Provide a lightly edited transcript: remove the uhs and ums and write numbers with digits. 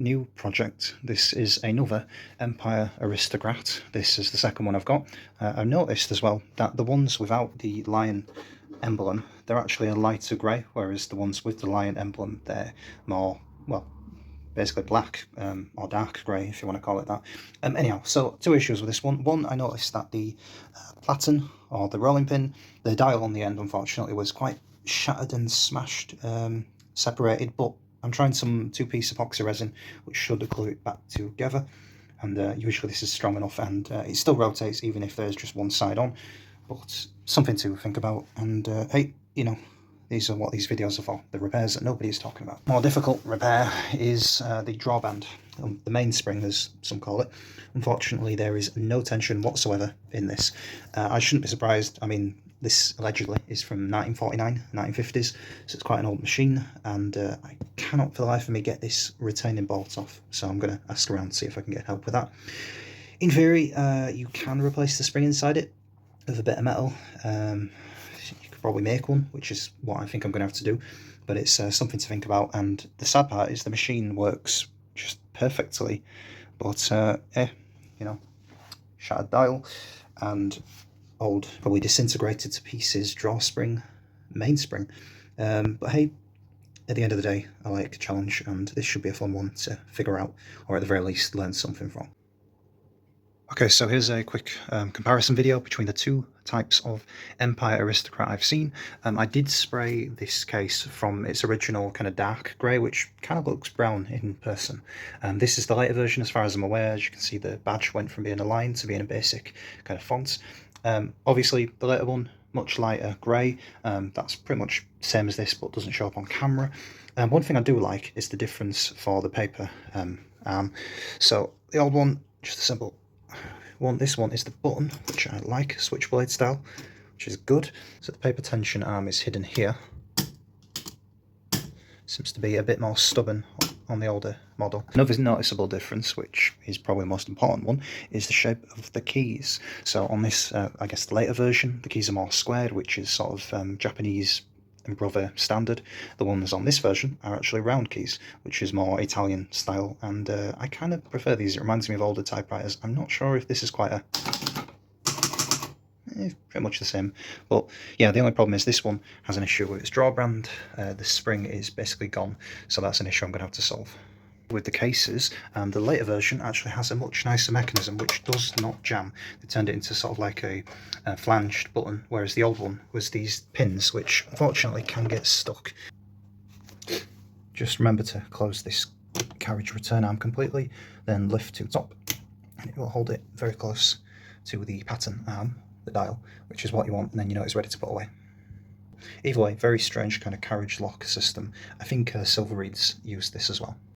new project. This is another Empire Aristocrat. This is the second one I've got. I've noticed as well that the ones without the lion emblem, they're actually a lighter grey, whereas the ones with the lion emblem, they're more, well, basically black, or dark grey, if you want to call it that. Anyhow, so two issues with this one. One, I noticed that the platen, or the rolling pin, the dial on the end, unfortunately, was quite shattered and smashed, separated, but I'm trying some two-piece epoxy resin, which should glue it back together, and usually this is strong enough, and it still rotates even if there's just one side on, but something to think about. And hey, you know, these are what these videos are for, the repairs that nobody is talking about. More difficult repair is the drawband, the mainspring as some call it. Unfortunately, there is no tension whatsoever in this. I shouldn't be surprised. I mean, this allegedly is from 1949, 1950s, so it's quite an old machine, and I cannot for the life of me get this retaining bolt off, so I'm going to ask around to see if I can get help with that. In theory, you can replace the spring inside it with a bit of metal. You could probably make one, which is what I think I'm going to have to do, but it's something to think about. And the sad part is the machine works just perfectly, but you know, shattered dial and old, probably disintegrated to pieces drawspring, mainspring. But hey, at the end of the day, I like a challenge, and this should be a fun one to figure out, or at the very least learn something from. Okay, so here's a quick comparison video between the two types of Empire Aristocrat I've seen. I did spray this case from its original kind of dark grey, which kind of looks brown in person. This is the lighter version as far as I'm aware. As you can see, the badge went from being a line to being a basic kind of font. Obviously, the later one, much lighter grey. That's pretty much the same as this, but doesn't show up on camera. One thing I do like is the difference for the paper arm. So the old one, just a simple one. This one is the button, which I like, switchblade style, which is good. So the paper tension arm is hidden here. Seems to be a bit more stubborn on the older model. Another noticeable difference, which is probably the most important one, is the shape of the keys. So on this, I guess the later version, the keys are more squared, which is sort of Japanese and brother standard. The ones on this version are actually round keys, which is more Italian style, and I kind of prefer these. It reminds me of older typewriters. I'm not sure if this is quite a... pretty much the same, but yeah, the only problem is this one has an issue with its drawband. The spring is basically gone, so that's an issue I'm going to have to solve. With the cases, the later version actually has a much nicer mechanism which does not jam. They turned it into sort of like a flanged button, whereas the old one was these pins which unfortunately can get stuck. Just remember to close this carriage return arm completely, then lift to top, and it will hold it very close to the pattern arm, the dial, which is what you want, and then you know it's ready to put away. Either way, very strange kind of carriage lock system. I think Silver Reeds used this as well.